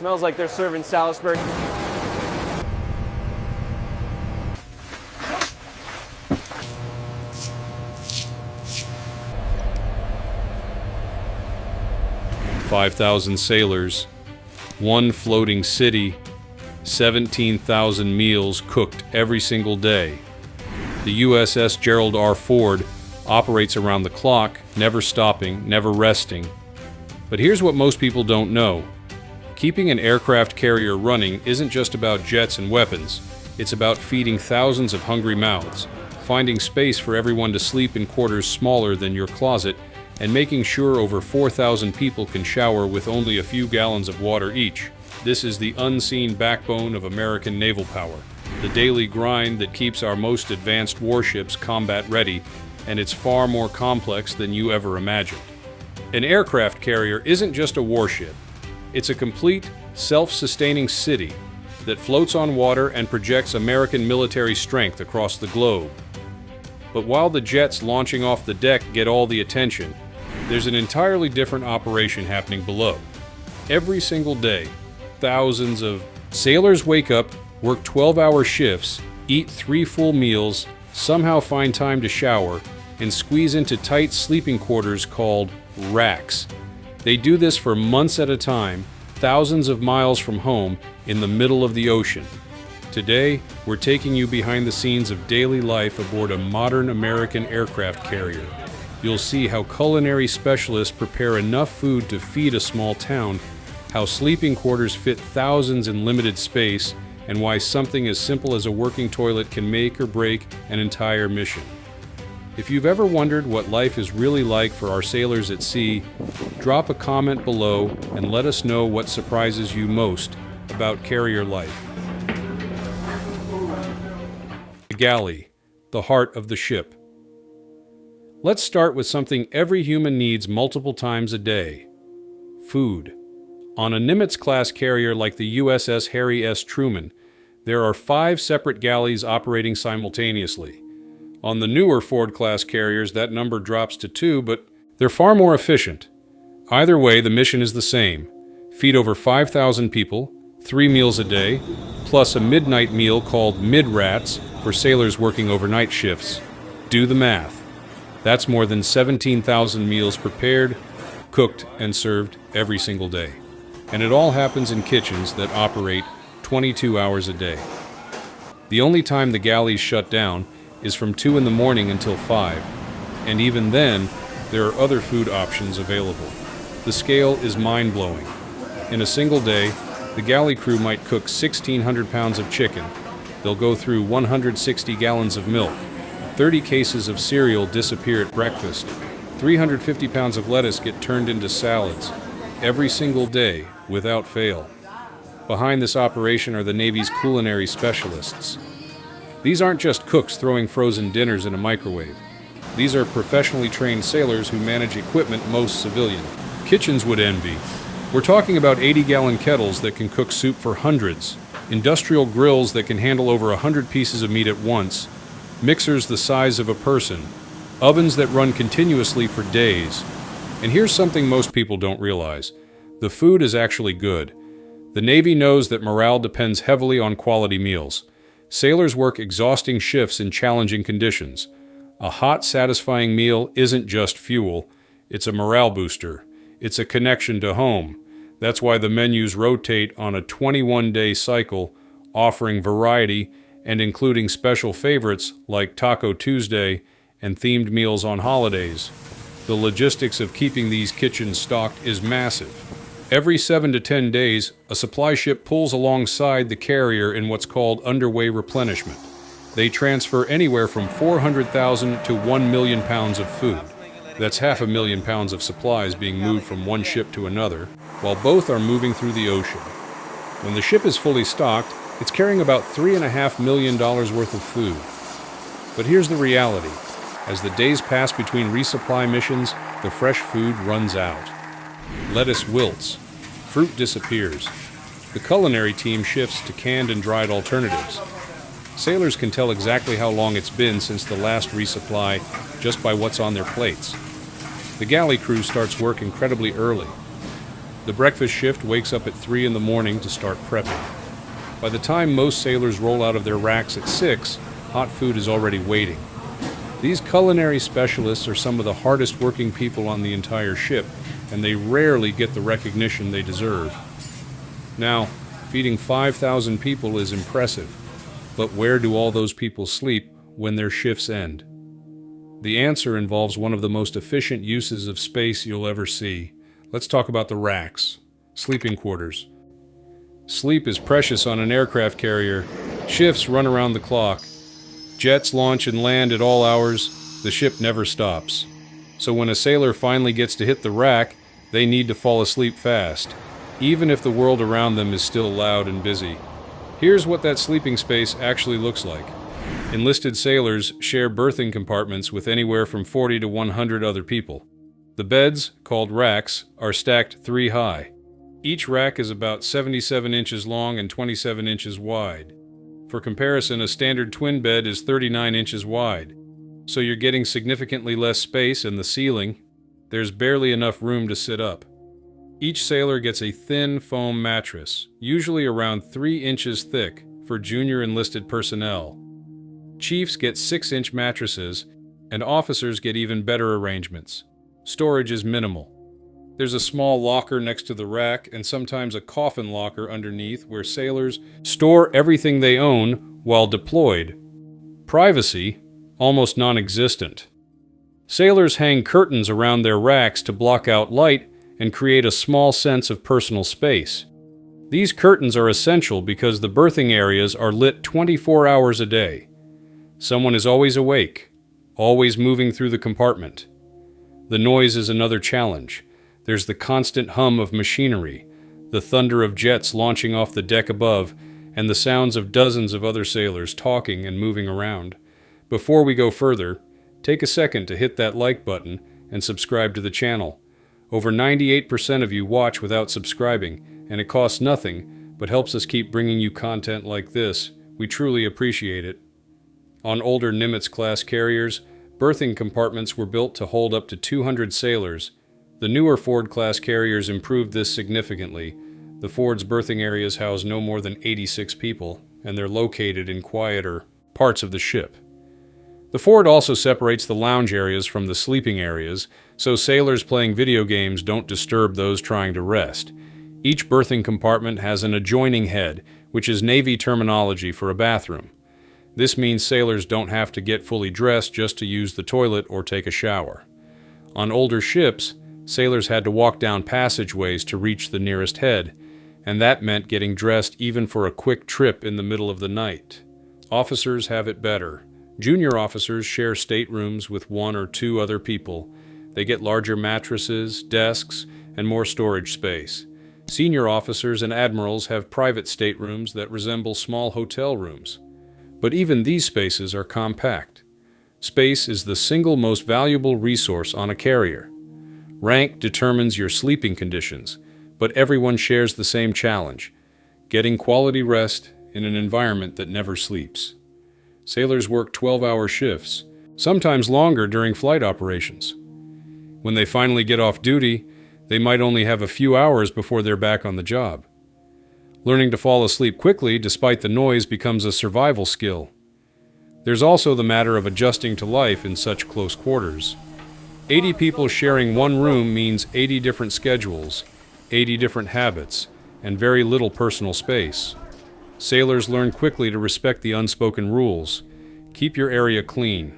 Smells like they're serving Salisbury. "5,000 sailors, one floating city, 17,000 meals cooked every single day. The USS Gerald R. Ford operates around the clock, never stopping, never resting. But here's what most people don't know. Keeping an aircraft carrier running isn't just about jets and weapons. It's about feeding thousands of hungry mouths, finding space for everyone to sleep in quarters smaller than your closet, and making sure over 4,000 people can shower with only a few gallons of water each. This is the unseen backbone of American naval power, the daily grind that keeps our most advanced warships combat ready, and it's far more complex than you ever imagined. An aircraft carrier isn't just a warship. It's a complete, self-sustaining city that floats on water and projects American military strength across the globe. But while the jets launching off the deck get all the attention, there's an entirely different operation happening below. Every single day, thousands of sailors wake up, work 12-hour shifts, eat 3 full meals, somehow find time to shower, and squeeze into tight sleeping quarters called racks. They do this for months at a time, thousands of miles from home, in the middle of the ocean. Today, we're taking you behind the scenes of daily life aboard a modern American aircraft carrier. You'll see how culinary specialists prepare enough food to feed a small town, how sleeping quarters fit thousands in limited space, and why something as simple as a working toilet can make or break an entire mission. If you've ever wondered what life is really like for our sailors at sea, drop a comment below and let us know what surprises you most about carrier life. The galley, the heart of the ship. Let's start with something every human needs multiple times a day: food. On a Nimitz-class carrier like the USS Harry S. Truman, there are 5 separate galleys operating simultaneously. On the newer Ford-class carriers, that number drops to 2, but they're far more efficient. Either way, the mission is the same: feed over 5,000 people, 3 meals a day, plus a midnight meal called mid-rats for sailors working overnight shifts. Do the math. That's more than 17,000 meals prepared, cooked, and served every single day. And it all happens in kitchens that operate 22 hours a day. The only time the galleys shut down is from 2 in the morning until 5, and even then, there are other food options available. The scale is mind-blowing. In a single day, the galley crew might cook 1,600 pounds of chicken. They'll go through 160 gallons of milk. 30 cases of cereal disappear at breakfast. 350 pounds of lettuce get turned into salads every single day without fail. Behind this operation are the Navy's culinary specialists. These aren't just cooks throwing frozen dinners in a microwave. These are professionally trained sailors who manage equipment most civilian kitchens would envy. We're talking about 80-gallon kettles that can cook soup for hundreds, industrial grills that can handle over 100 pieces of meat at once, mixers the size of a person, ovens that run continuously for days. And here's something most people don't realize: the food is actually good. The Navy knows that morale depends heavily on quality meals. Sailors work exhausting shifts in challenging conditions. A hot, satisfying meal isn't just fuel, it's a morale booster. It's a connection to home. That's why the menus rotate on a 21-day cycle, offering variety and including special favorites like Taco Tuesday and themed meals on holidays. The logistics of keeping these kitchens stocked is massive. Every 7 to 10 days, a supply ship pulls alongside the carrier in what's called underway replenishment. They transfer anywhere from 400,000 to 1 million pounds of food. That's 500,000 pounds of supplies being moved from one ship to another, while both are moving through the ocean. When the ship is fully stocked, it's carrying about $3.5 million worth of food. But here's the reality. As the days pass between resupply missions, the fresh food runs out. Lettuce wilts. Fruit disappears. The culinary team shifts to canned and dried alternatives. Sailors can tell exactly how long it's been since the last resupply just by what's on their plates. The galley crew starts work incredibly early. The breakfast shift wakes up at 3 in the morning to start prepping. By the time most sailors roll out of their racks at 6, hot food is already waiting. These culinary specialists are some of the hardest working people on the entire ship, and they rarely get the recognition they deserve. Now, feeding 5,000 people is impressive, but where do all those people sleep when their shifts end? The answer involves one of the most efficient uses of space you'll ever see. Let's talk about the racks, sleeping quarters. Sleep is precious on an aircraft carrier. Shifts run around the clock. Jets launch and land at all hours. The ship never stops. So when a sailor finally gets to hit the rack, they need to fall asleep fast, even if the world around them is still loud and busy. Here's what that sleeping space actually looks like. Enlisted sailors share berthing compartments with anywhere from 40 to 100 other people. The beds, called racks, are stacked 3 high. Each rack is about 77 inches long and 27 inches wide. For comparison, a standard twin bed is 39 inches wide. So you're getting significantly less space in the ceiling. There's barely enough room to sit up. Each sailor gets a thin foam mattress, usually around 3 inches thick, for junior enlisted personnel. Chiefs get 6-inch mattresses, and officers get even better arrangements. Storage is minimal. There's a small locker next to the rack and sometimes a coffin locker underneath where sailors store everything they own while deployed. Privacy, almost non-existent. Sailors hang curtains around their racks to block out light and create a small sense of personal space. These curtains are essential because the berthing areas are lit 24 hours a day. Someone is always awake, always moving through the compartment. The noise is another challenge. There's the constant hum of machinery, the thunder of jets launching off the deck above, and the sounds of dozens of other sailors talking and moving around. Before we go further, take a second to hit that like button and subscribe to the channel. Over 98% of you watch without subscribing, and it costs nothing, but helps us keep bringing you content like this. We truly appreciate it. On older Nimitz-class carriers, berthing compartments were built to hold up to 200 sailors. The newer Ford-class carriers improved this significantly. The Ford's berthing areas house no more than 86 people, and they're located in quieter parts of the ship. The Ford also separates the lounge areas from the sleeping areas, so sailors playing video games don't disturb those trying to rest. Each berthing compartment has an adjoining head, which is Navy terminology for a bathroom. This means sailors don't have to get fully dressed just to use the toilet or take a shower. On older ships, sailors had to walk down passageways to reach the nearest head, and that meant getting dressed even for a quick trip in the middle of the night. Officers have it better. Junior officers share staterooms with 1 or 2 other people. They get larger mattresses, desks, and more storage space. Senior officers and admirals have private staterooms that resemble small hotel rooms. But even these spaces are compact. Space is the single most valuable resource on a carrier. Rank determines your sleeping conditions, but everyone shares the same challenge: getting quality rest in an environment that never sleeps. Sailors work 12-hour shifts, sometimes longer during flight operations. When they finally get off duty, they might only have a few hours before they're back on the job. Learning to fall asleep quickly despite the noise becomes a survival skill. There's also the matter of adjusting to life in such close quarters. 80 people sharing one room means 80 different schedules, 80 different habits, and very little personal space. Sailors learn quickly to respect the unspoken rules. Keep your area clean.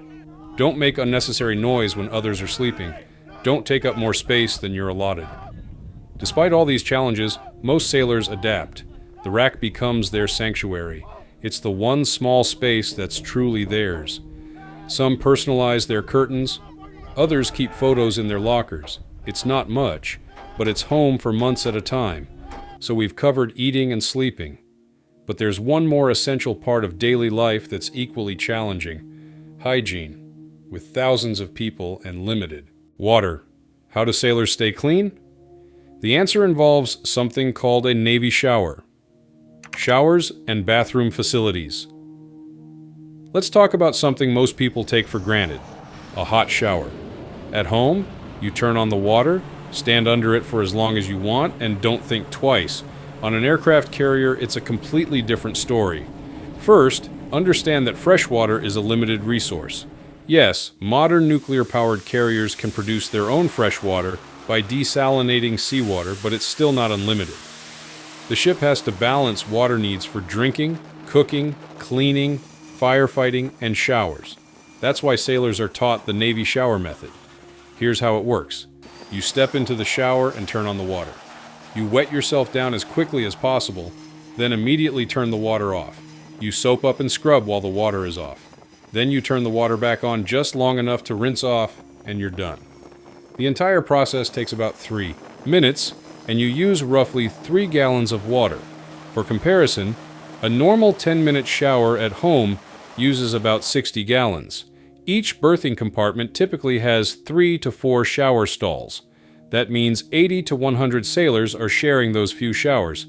Don't make unnecessary noise when others are sleeping. Don't take up more space than you're allotted. Despite all these challenges, most sailors adapt. The rack becomes their sanctuary. It's the one small space that's truly theirs. Some personalize their curtains. Others keep photos in their lockers. It's not much, but it's home for months at a time. So we've covered eating and sleeping. But there's one more essential part of daily life that's equally challenging: hygiene. With thousands of people and limited water. How do sailors stay clean? The answer involves something called a Navy shower. Showers and bathroom facilities. Let's talk about something most people take for granted: a hot shower. At home, you turn on the water, Stand under it for as long as you want and don't think twice. On an aircraft carrier, it's a completely different story. First, understand that fresh water is a limited resource. Yes, modern nuclear-powered carriers can produce their own fresh water by desalinating seawater, but it's still not unlimited. The ship has to balance water needs for drinking, cooking, cleaning, firefighting, and showers. That's why sailors are taught the Navy shower method. Here's how it works. You step into the shower and turn on the water. You wet yourself down as quickly as possible, then immediately turn the water off. You soap up and scrub while the water is off. Then you turn the water back on just long enough to rinse off, and you're done. The entire process takes about 3 minutes, and you use roughly 3 gallons of water. For comparison, a normal 10-minute shower at home uses about 60 gallons. Each berthing compartment typically has 3 to 4 shower stalls. That means 80 to 100 sailors are sharing those few showers.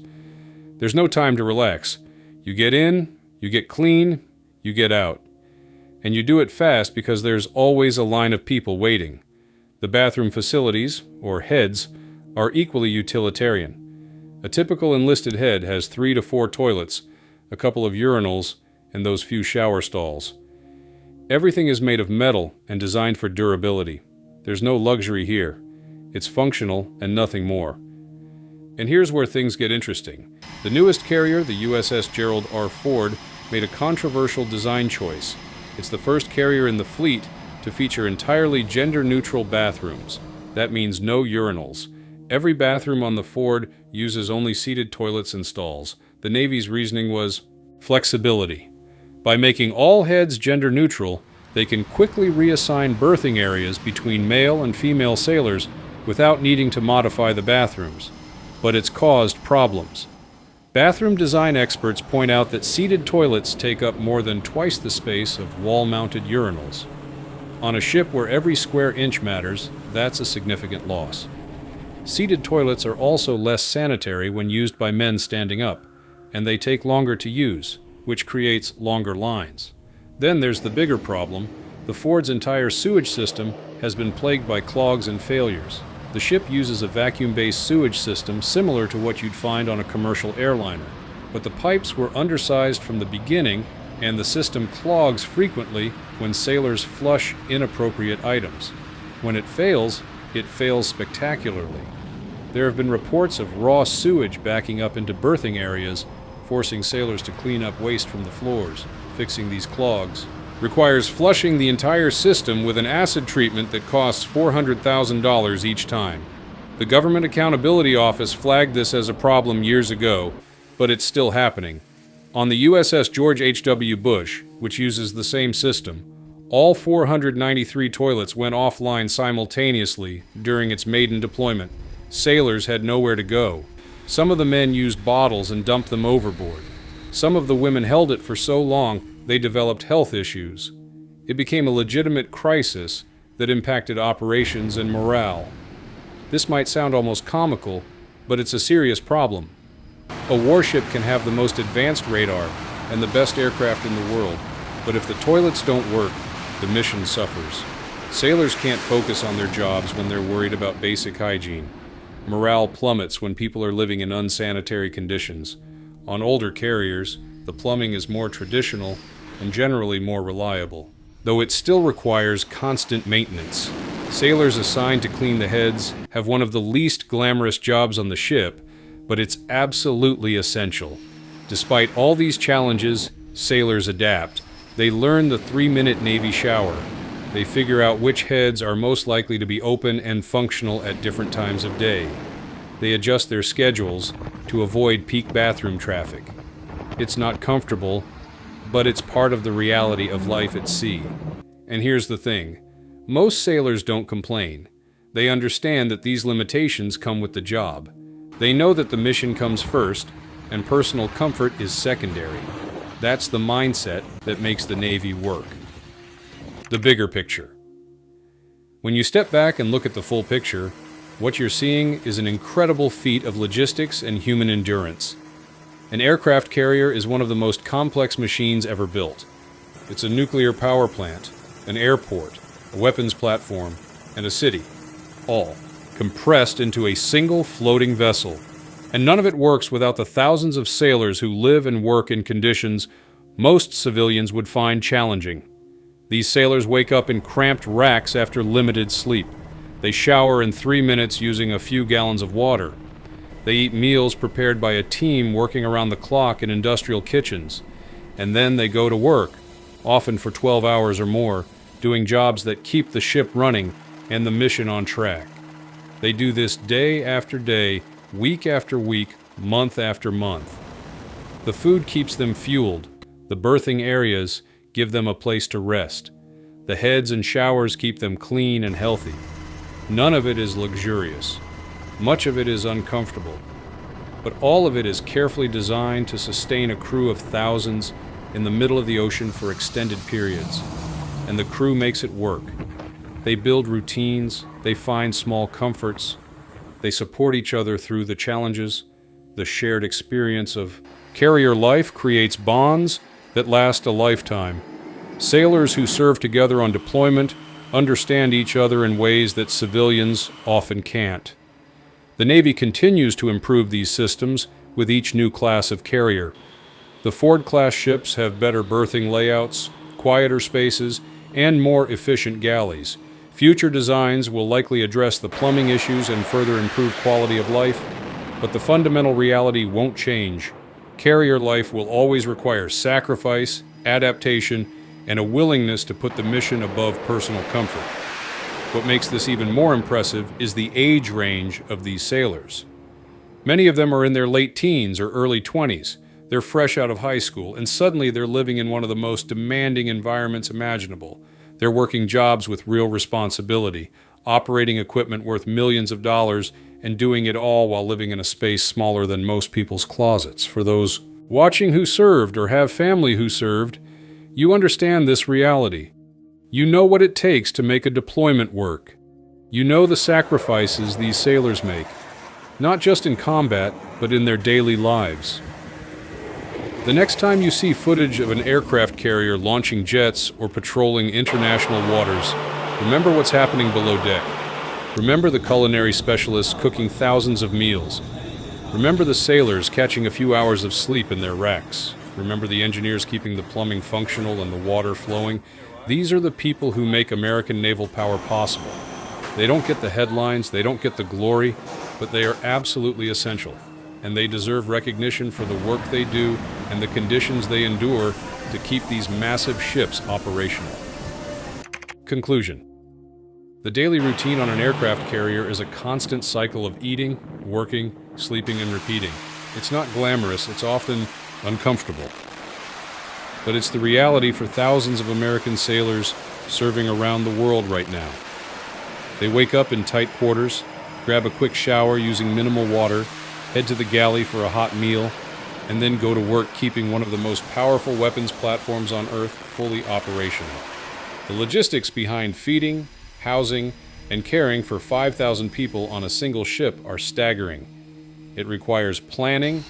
There's no time to relax. You get in, you get clean, you get out. And you do it fast because there's always a line of people waiting. The bathroom facilities, or heads, are equally utilitarian. A typical enlisted head has 3 to 4 toilets, a couple of urinals, and those few shower stalls. Everything is made of metal and designed for durability. There's no luxury here. It's functional and nothing more. And here's where things get interesting. The newest carrier, the USS Gerald R. Ford, made a controversial design choice. It's the first carrier in the fleet to feature entirely gender-neutral bathrooms. That means no urinals. Every bathroom on the Ford uses only seated toilets and stalls. The Navy's reasoning was flexibility. By making all heads gender-neutral, they can quickly reassign berthing areas between male and female sailors without needing to modify the bathrooms. But it's caused problems. Bathroom design experts point out that seated toilets take up more than twice the space of wall-mounted urinals. On a ship where every square inch matters, that's a significant loss. Seated toilets are also less sanitary when used by men standing up, and they take longer to use, which creates longer lines. Then there's the bigger problem. The Ford's entire sewage system has been plagued by clogs and failures. The ship uses a vacuum-based sewage system similar to what you'd find on a commercial airliner, but the pipes were undersized from the beginning, and the system clogs frequently when sailors flush inappropriate items. When it fails spectacularly. There have been reports of raw sewage backing up into berthing areas, forcing sailors to clean up waste from the floors. Fixing these clogs requires flushing the entire system with an acid treatment that costs $400,000 each time. The Government Accountability Office flagged this as a problem years ago, but it's still happening. On the USS George H.W. Bush, which uses the same system, all 493 toilets went offline simultaneously during its maiden deployment. Sailors had nowhere to go. Some of the men used bottles and dumped them overboard. Some of the women held it for so long they developed health issues. It became a legitimate crisis that impacted operations and morale. This might sound almost comical, but it's a serious problem. A warship can have the most advanced radar and the best aircraft in the world, but if the toilets don't work, the mission suffers. Sailors can't focus on their jobs when they're worried about basic hygiene. Morale plummets when people are living in unsanitary conditions. On older carriers, the plumbing is more traditional and generally more reliable, though it still requires constant maintenance. Sailors assigned to clean the heads have one of the least glamorous jobs on the ship, but it's absolutely essential. Despite all these challenges, sailors adapt. They learn the 3-minute Navy shower. They figure out which heads are most likely to be open and functional at different times of day. They adjust their schedules to avoid peak bathroom traffic. It's not comfortable, but it's part of the reality of life at sea. And here's the thing. Most sailors don't complain. They understand that these limitations come with the job. They know that the mission comes first, and personal comfort is secondary. That's the mindset that makes the Navy work. The bigger picture. When you step back and look at the full picture, what you're seeing is an incredible feat of logistics and human endurance. An aircraft carrier is one of the most complex machines ever built. It's a nuclear power plant, an airport, a weapons platform, and a city, all compressed into a single floating vessel. And none of it works without the thousands of sailors who live and work in conditions most civilians would find challenging. These sailors wake up in cramped racks after limited sleep. They shower in 3 minutes using a few gallons of water. They eat meals prepared by a team working around the clock in industrial kitchens. And then they go to work, often for 12 hours or more, doing jobs that keep the ship running and the mission on track. They do this day after day, week after week, month after month. The food keeps them fueled. The berthing areas give them a place to rest. The heads and showers keep them clean and healthy. None of it is luxurious. Much of it is uncomfortable. But all of it is carefully designed to sustain a crew of thousands in the middle of the ocean for extended periods. And the crew makes it work. They build routines, they find small comforts, they support each other through the challenges. The shared experience of carrier life creates bonds that last a lifetime. Sailors who serve together on deployment understand each other in ways that civilians often can't. The Navy continues to improve these systems with each new class of carrier. The Ford-class ships have better berthing layouts, quieter spaces, and more efficient galleys. Future designs will likely address the plumbing issues and further improve quality of life, but the fundamental reality won't change. Carrier life will always require sacrifice, adaptation, and a willingness to put the mission above personal comfort. What makes this even more impressive is the age range of these sailors. Many of them are in their late teens or early 20s. They're fresh out of high school, and suddenly they're living in one of the most demanding environments imaginable. They're working jobs with real responsibility, operating equipment worth millions of dollars, and doing it all while living in a space smaller than most people's closets. For those watching who served or have family who served, you understand this reality. You know what it takes to make a deployment work. You know the sacrifices these sailors make, not just in combat, but in their daily lives. The next time you see footage of an aircraft carrier launching jets or patrolling international waters, remember what's happening below deck. Remember the culinary specialists cooking thousands of meals. Remember the sailors catching a few hours of sleep in their racks. Remember the engineers keeping the plumbing functional and the water flowing. These are the people who make American naval power possible. They don't get the headlines, they don't get the glory, but they are absolutely essential. And they deserve recognition for the work they do and the conditions they endure to keep these massive ships operational. Conclusion. The daily routine on an aircraft carrier is a constant cycle of eating, working, sleeping, and repeating. It's not glamorous, it's often uncomfortable. But it's the reality for thousands of American sailors serving around the world right now. They wake up in tight quarters, grab a quick shower using minimal water, head to the galley for a hot meal, and then go to work keeping one of the most powerful weapons platforms on Earth fully operational. The logistics behind feeding, housing, and caring for 5,000 people on a single ship are staggering. It requires planning,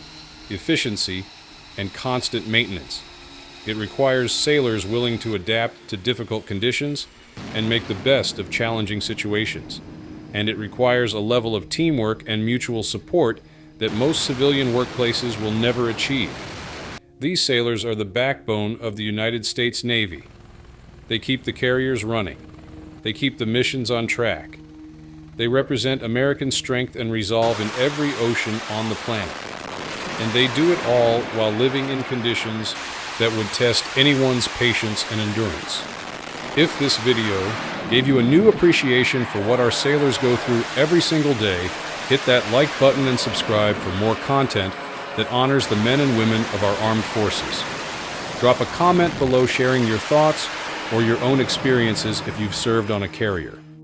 efficiency, and constant maintenance. It requires sailors willing to adapt to difficult conditions and make the best of challenging situations. And it requires a level of teamwork and mutual support that most civilian workplaces will never achieve. These sailors are the backbone of the United States Navy. They keep the carriers running. They keep the missions on track. They represent American strength and resolve in every ocean on the planet. And they do it all while living in conditions that would test anyone's patience and endurance. If this video gave you a new appreciation for what our sailors go through every single day, hit that like button and subscribe for more content that honors the men and women of our armed forces. Drop a comment below sharing your thoughts or your own experiences if you've served on a carrier.